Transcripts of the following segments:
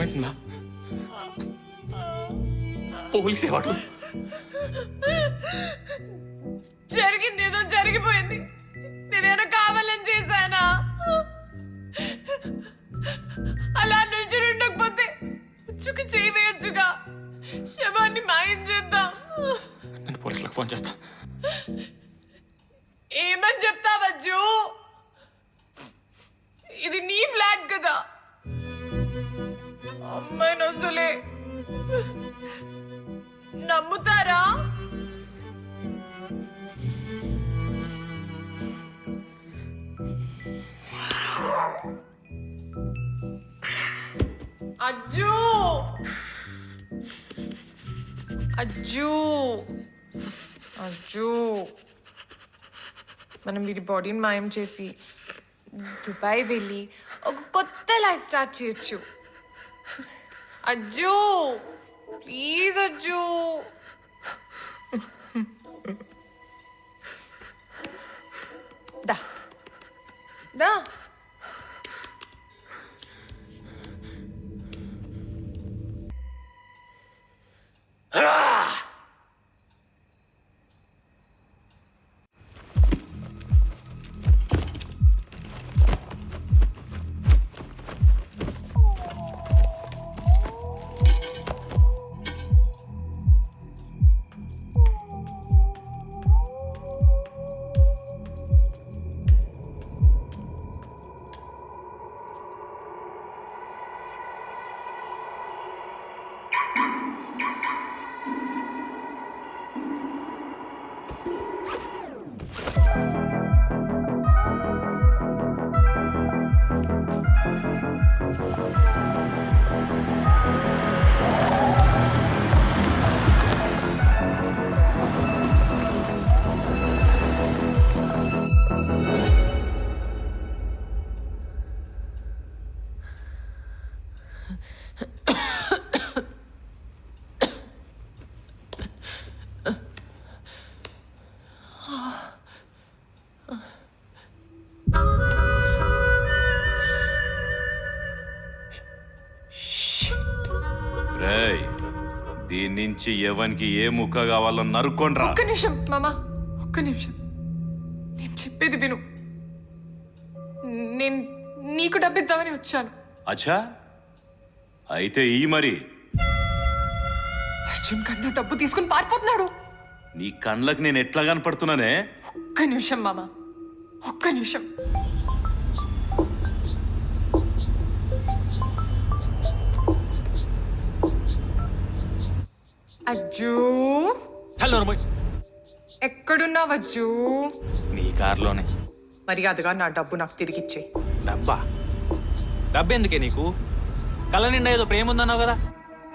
అర్థమవుతుందా? పోలీసే వాడు. జరిగింది ఏదో జరిగిపోయింది. నేనేదో కావాలని చేశానా? అలా నుంచి ఉండకపోతే ఉచ్చుకు చేయి వేయొచ్చుగా. శవాన్ని మాయం చేద్దాం. నేను పోలీసులకు ఫోన్ చేస్తా. ఏమని చెప్తావజ్జు? ఇది నీ ఫ్లాట్ కదా. అమ్మాయిని వస్తులే నమ్ముతారా? అజ్జు అజ్జు అజ్జు, మనం వీడి బాడీని మాయం చేసి దుబాయ్ వెళ్ళి ఒక కొత్త లైఫ్ స్టార్ట్ చేయొచ్చు. అజ్జు ప్లీజ్ అజ్జు. దా దా. దీని నుంచి ఎవరికి ఏ ముక్క కావాలో నరుక్కొండ్రా. ఒక్క నిమిషం మామా, ఒక్క నిమిషం. నేను చెప్పేది విను. నేను నీకు డబ్బిద్దామని వచ్చాను. అచ్చా, అయితే ఈ మరి అర్జున్ కన్నా డబ్బు తీసుకుని పారిపోతున్నాడు. నీ కళ్ళకి నేను ఎట్లా కనపడుతున్నానే? ఒక్క నిమిషం మామా, ఒక్క నిమిషం. అజ్జు, ఎక్కడున్నావు అజ్జు? నీ కారులోనే. మర్యాదగా నా డబ్బు నాకు తిరిగిచ్చే. డబ్బా? డబ్బెందుకే నీకు? కళ్ళ నిండా ఏదో ప్రేమ ఉందన్నావు కదా,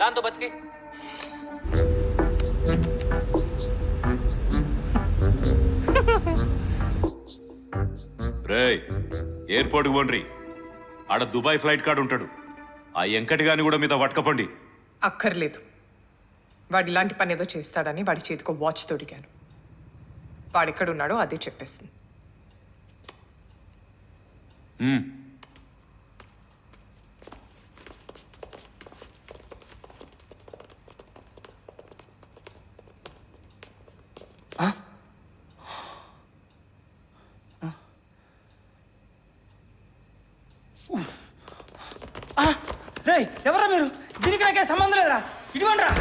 దాంతో బతికి. రేయ్, ఎయిర్పోర్ట్కి పోండ్రి. ఆడ దుబాయ్ ఫ్లైట్ కార్డు ఉంటాడు. ఆ ఎంకటి గాని కూడా మీద పట్టుకపోండి. అక్కర్లేదు. వాడు ఇలాంటి పని ఏదో చేస్తాడని వాడి చేతికి వాచ్ తొడిగాను. వాడెక్కడున్నాడో అదే చెప్పేస్తుంది. రేయ్, ఎవరా మీరు? దీనికి నాకే సంబంధం లేదురా. ఇటువంటిరా.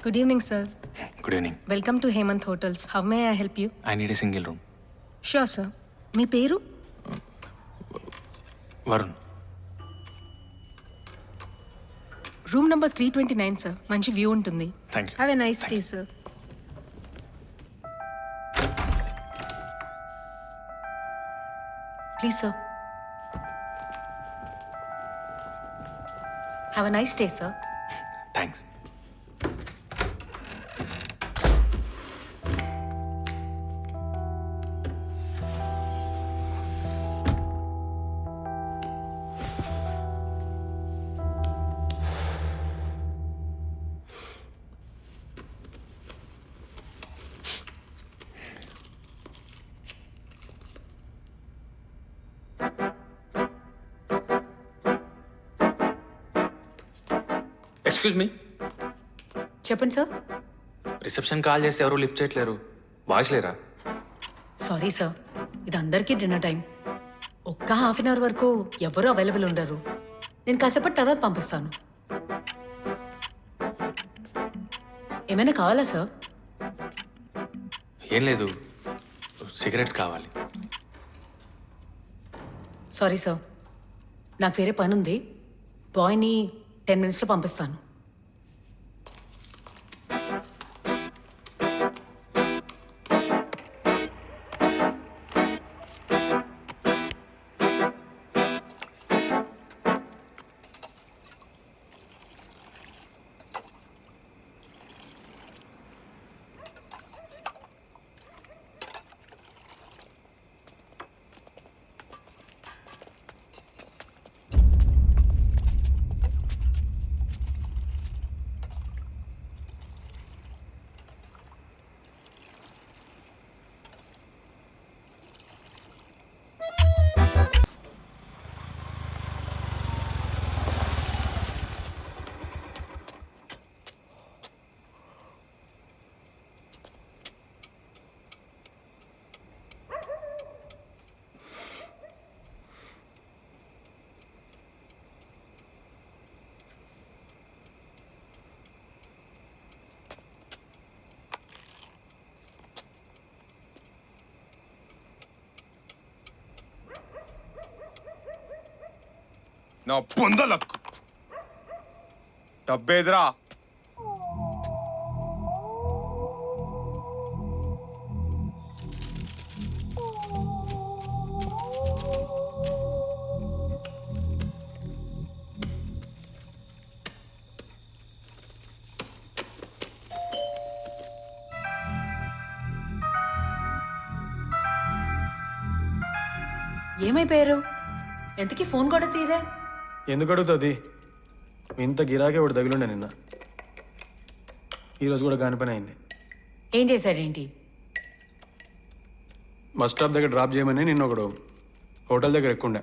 Good evening, sir. Good evening. Welcome to Hemant Hotels. How may I help you? I need a single room. Sure, sir. మీ పేరు? వరుణ్. Room number 329, sir. మంచి వ్యూ ఉంటుంది. Thank you. Have a nice day, sir. Please, sir. Have a nice day, sir. Thanks. Excuse me. చెప్పండి, sir. Reception call చేస్తే ఎవరు lift చేయట్లేరు. Boys లేరా? Sorry, sir. ఇది అందరికీ డిన్నర్ టైం. ఒక్క హాఫ్ అన్ అవర్ వరకు ఎవరు అవైలబుల్ ఉండరు. నేను కాసేపటి తర్వాత పంపిస్తాను. ఏమైనా కావాలా, సార్? ఏం లేదు, సిగరెట్స్ కావాలి. Sorry, sir. నాకు వేరే పని ఉంది. బాయ్ని 10 minutesలో పంపిస్తాను. నా పొందలకు డబ్బేదిరా? ఏమైపోయారు? ఎంతకీ ఫోన్ కూడా తీరే? ఎందుకు అడుగుతుంది? ఇంత గిరాకే ఒకటి తగిలిండే నిన్న. ఈరోజు కూడా కాని పని అయింది. ఏం చేశాడేంటి? బస్ స్టాప్ దగ్గర డ్రాప్ చేయమని నిన్న ఒకడు హోటల్ దగ్గర ఎక్కుండే.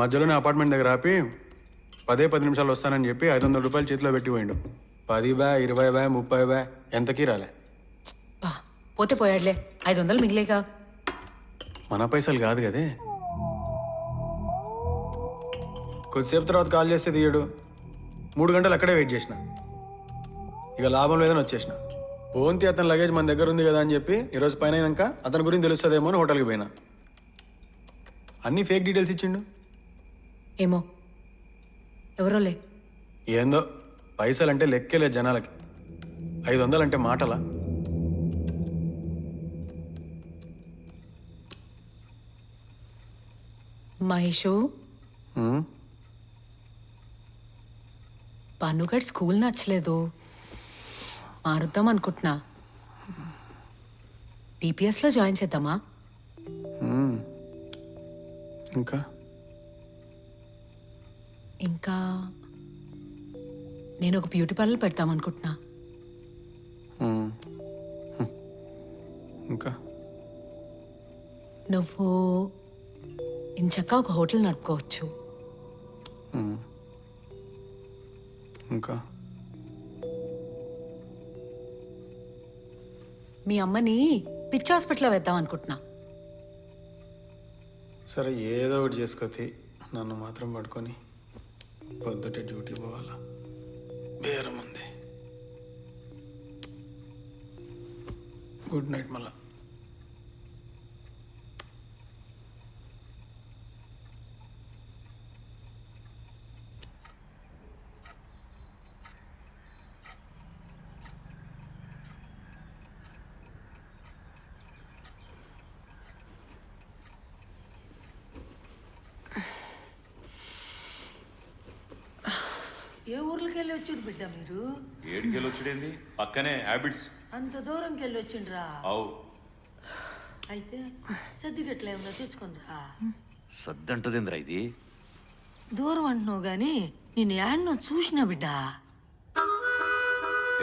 మధ్యలోనే అపార్ట్మెంట్ దగ్గర ఆపి 10 నిమిషాలు వస్తానని చెప్పి 500 రూపాయలు చేతిలో పెట్టి పోయిండు. 10 బా 20 బా 30 బా ఎంతకీ రాలే. బా, పోతే పోయాడులే. 500 మిగిలేగా. మన పైసలు కాదు కదే. కొద్దిసేపు తర్వాత కాల్ చేస్తే తీయడు. 3 గంటలు అక్కడే వెయిట్ చేసిన. ఇక లాభం లేదని వచ్చేసిన. పోంతి అతని లగేజ్ మన దగ్గర ఉంది కదా అని చెప్పి ఈరోజు పైన అయినాక అతని గురించి తెలుస్తుందేమో అని హోటల్కి పోయినా. అన్నీ ఫేక్ డీటెయిల్స్ ఇచ్చిండు. ఏమో, ఎవరోలే. ఏందో పైసలు అంటే లెక్కే లేదు జనాలకి. 500 అంటే మాటలా? మహేషు, పన్నుగడ్ స్కూల్ నచ్చలేదు, మారుద్దాం అనుకుంటున్నా. డిపిఎస్లో జాయిన్ చేద్దామా? ఇంకా ఇంకా నేను ఒక బ్యూటీ పార్లర్ పెడతాం అనుకుంటున్నా. ఇంకా నువ్వు ఇంచక్క ఒక హోటల్ నడుపుకోవచ్చు. ఇంకా మీ అమ్మని పిచ్చి హాస్పిటల్లో వేద్దాం అనుకుంటున్నా. సరే ఏదో ఒకటి చేసుకోతి, నన్ను మాత్రం పడుకొని పొద్దుటే డ్యూటీ పోవాలా? బేరం ఉంది. గుడ్ నైట్ మళ్ళా. ఏ ఊర్లకి వెళ్ళి వచ్చిండ్రు బిడ్డ మీరు? ఏడికెళ్ళి వచ్చుడేంది, పక్కనే హ్యాబిట్స్. అంత దూరంకి వెళ్ళి వచ్చిండ్రా? అవు అయితే సర్దిగట్ల ఏమన్నా తెచ్చుకునిరా. సద్దంటదిందిరా ఇది. దూరం అంటున్నావు గాని నేను యాడ్నో చూసినా బిడ్డ.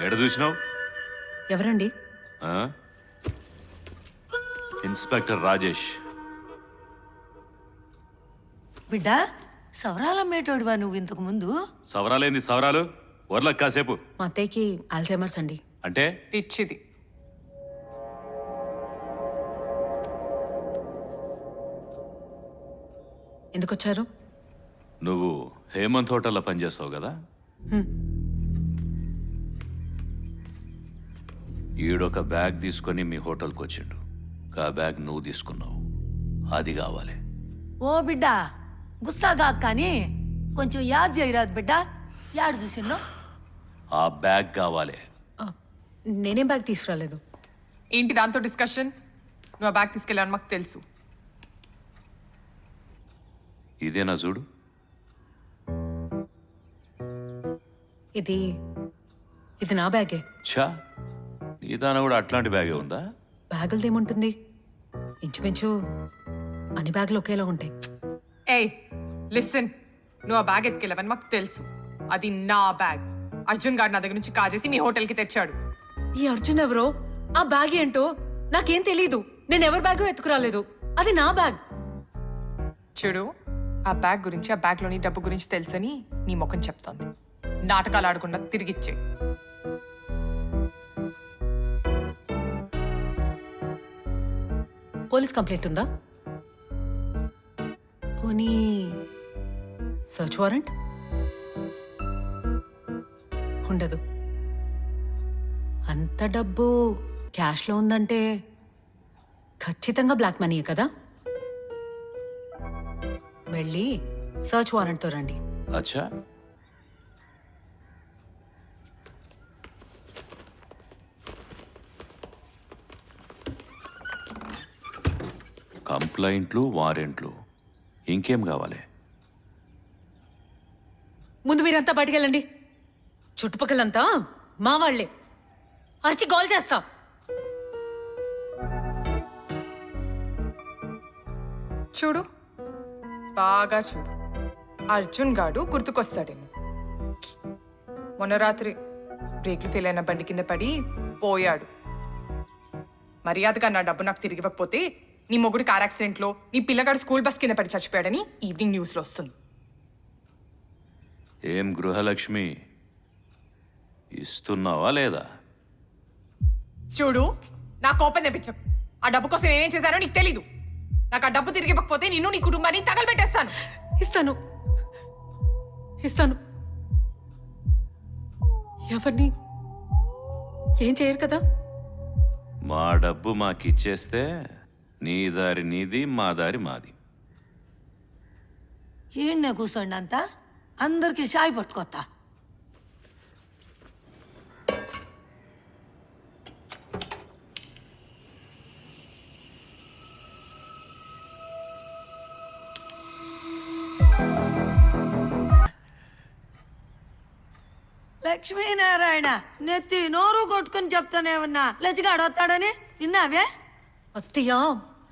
ఏడ చూసినావు? ఎవరండి? ఇన్స్పెక్టర్ రాజేష్. బిడ్డ సవరాల మేటోడివా నువ్వు ఇంతకు ముందు? సవరాలేంది సవరాలు, వర్లకు కాసేపు. మా అత్తయ్యకి ఆల్జైమర్స్ అండి. అంటే పిచ్చిది. ఎందుకు వచ్చారు? నువ్వు హేమంత్ హోటల్లో పనిచేస్తావు కదా, ఈడొక బ్యాగ్ తీసుకొని మీ హోటల్కి వచ్చిండు. ఆ బ్యాగ్ నువ్వు తీసుకున్నావు, అది కావాలి. ఓ బిడ్డ గుస్సాగా కానీ కొంచెం యాద్ చేయరాదు బిడ్డ. యాడ్ చూసిన్నో? ఆ బ్యాగ్ కావాలి. ఆ, నేనేం బ్యాగ్ తీసుకురాలేదు. ఏంటి దాంతో డిస్కషన్? నువ్వు ఆ బ్యాగ్ తీసుకెళ్ళాను మాకు తెలుసు. ఇదేనా చూడు. ఇది నా బ్యాగే. ఛా, నీ దాన కూడా అట్లాంటి బ్యాగే ఉందా? బ్యాగులదేముంటుంది, ఇంచుమించు అన్ని బ్యాగులు ఒకేలా ఉంటాయి. ఏయ్ లిసన్, నువ్వు ఆ బ్యాగ్ ఎత్తుకెళ్ళావని మాకు తెలుసు. అది నా బ్యాగ్. అర్జున్ గారు నా దగ్గర నుంచి కాజేసి మీ హోటల్కి తెచ్చాడు. ఈ అర్జున్ ఎవరో, ఆ బ్యాగ్ ఏంటో నాకేం తెలీదు. నేను ఎవరి బ్యాగు ఎత్తుకురాలేదు, అది నా బ్యాగ్. చూడు, ఆ బ్యాగ్ గురించి, ఆ బ్యాగ్లోని డబ్బు గురించి తెలుసని నీ ముఖం చెప్తోంది. నాటకాలు ఆడకుండా తిరిగిచ్చే. పోలీస్ కంప్లైంట్ ఉందా? పోనీ సర్చ్ వారెంట్? ఉండదు. అంత డబ్బు క్యాష్లో ఉందంటే ఖచ్చితంగా బ్లాక్ మనీయే కదా. వెళ్ళి సర్చ్ వారెంట్తో రండి. అచ్చా, కంప్లైంట్లు, వారెంట్లు, ఇంకేం కావాలి? ముందు మీరంతా బయటికి వెళ్ళండి. చుట్టుపక్కలంతా మా వాళ్లే. అరిచి గోల్ చేస్తా. చూడు, బాగా చూడు. అర్జున్ గాడు గుర్తుకొస్తాడేమో. మొన్న రాత్రి బ్రేక్లు ఫెయిల్ అయిన బండి కింద పడి పోయాడు. మర్యాదగా నా డబ్బు నాకు తిరిగి ఇవ్వకపోతే నీ మొగుడు కార్ యాక్సిడెంట్లో నీ పిల్లగాడు స్కూల్ బస్ కింద పడి చచ్చిపోయాడని ఈవినింగ్ న్యూస్లో వస్తుంది. ఏం గృహలక్ష్మి, ఇస్తున్నావా లేదా? చూడు, నా కోపం తెప్పించకు. ఆ డబ్బు కోసం ఏమేం చేశానో నీకు తెలీదు. నాకు ఆ డబ్బు తిరిగి ఇవ్వకపోతే నిన్ను నీ కుటుంబాన్ని తగలబెట్టేస్తాను. ఇస్తాను, ఇస్తాను. ఎవరిని ఏం చేయరు కదా. మా డబ్బు మాకిచ్చేస్తే నీ దారి నీది, మా దారి మాది. ఏండే కూర్చోండి అంతా, అందరికి షాయి పట్టుకొత్తా. లక్ష్మీనారాయణ నెత్తి నోరు కొట్టుకుని చెప్తానేమన్నా లచ్చిగాడు వస్తాడని విన్నావే? అత్తయ్య,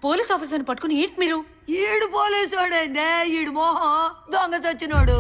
పోలీస్ ఆఫీసర్ని పట్టుకుని ఏంటి మీరు? ఈడు పోలీసు వాడైందే, ఈడు మోహం దొంగ చచ్చినోడు.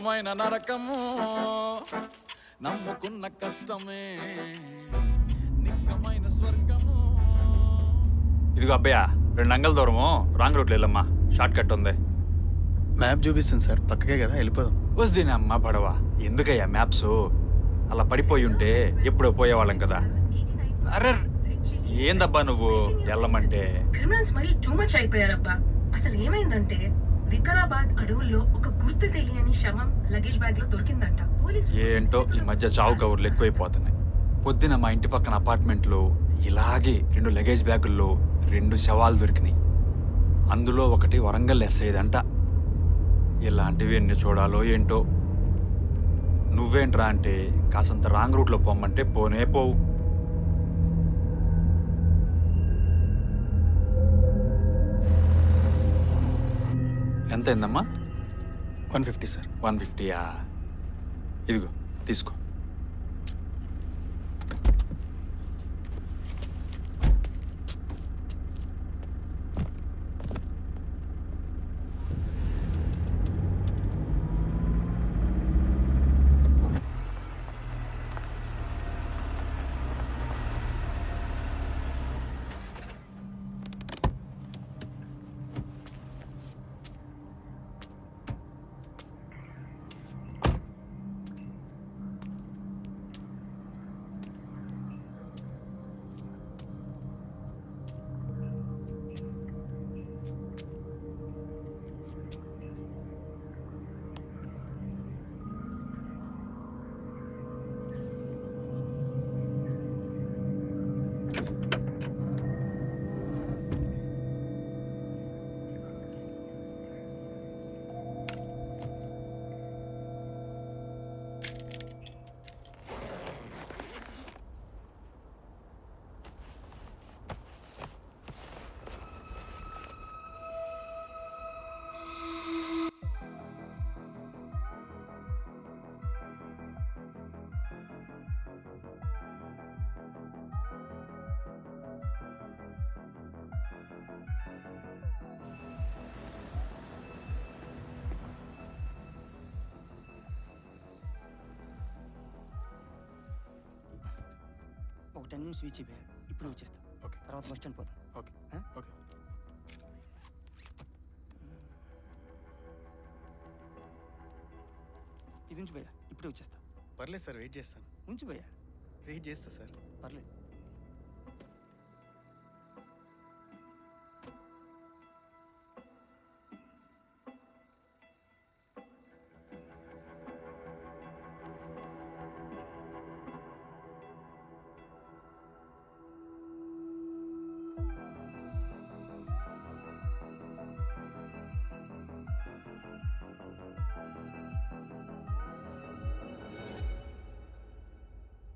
నిజమైన నరకము నమ్ముకున్న కష్టమే నిక్కమైన స్వర్గము. ఇదిగో అబ్బయ్య 2 అంగల దూరము రాంగ్ రూట్లో వెళ్ళమ్మా, షార్ట్ కట్ ఉంది. మ్యాప్ చూపిస్తుంది సార్, పక్కకే కదా, వెళ్ళిపోదాం. వస్తేనమ్మా పడవ, ఎందుకయ్యా మ్యాప్స్? అలా పడిపోయి ఉంటే ఎప్పుడో పోయేవాళ్ళం కదా. అరే ఏందబ్బా నువ్వు వెళ్ళమంటే? క్రిమినల్స్ మరీ టూ మచ్ అయిపోయారబ్బా. అసలు ఏమైందంటే వికారాబాద్ అడవుల్లో ఒక గుర్తు తెలియని శవం లగేజ్ బ్యాగ్ లో దొరికిందంట. ఏంటో ఈ మధ్య చావు కవర్లు ఎక్కువైపోతున్నాయి. పొద్దున మా ఇంటి పక్కన అపార్ట్మెంట్లో ఇలాగే 2 లగేజ్ బ్యాగుల్లో 2 శవాలు దొరికినాయి. అందులో ఒకటి వరంగల్ ఎస్ఐదంట. ఇలాంటివి ఎన్ని చూడాలో ఏంటో. నువ్వేంట్రా అంటే కాసంత రాంగ్ రూట్లో పొమ్మంటే పోనే పోవు. ఎంత అయిందమ్మా? 150 సార్. 150యా? ఇదిగో తీసుకో. ఒక 10 minutes స్విచ్ అయిపోయా, ఇప్పుడు వచ్చేస్తా. ఓకే. తర్వాత బస్ స్టాండ్ పోతాం. Okay okay. ఇది ఉంచి భయ్యా, ఇప్పుడే వచ్చేస్తా. పర్లేదు సార్, వెయిట్ చేస్తాను. ఉంచి భయ్యా, వెయిట్ చేస్తా సార్. పర్లేదు.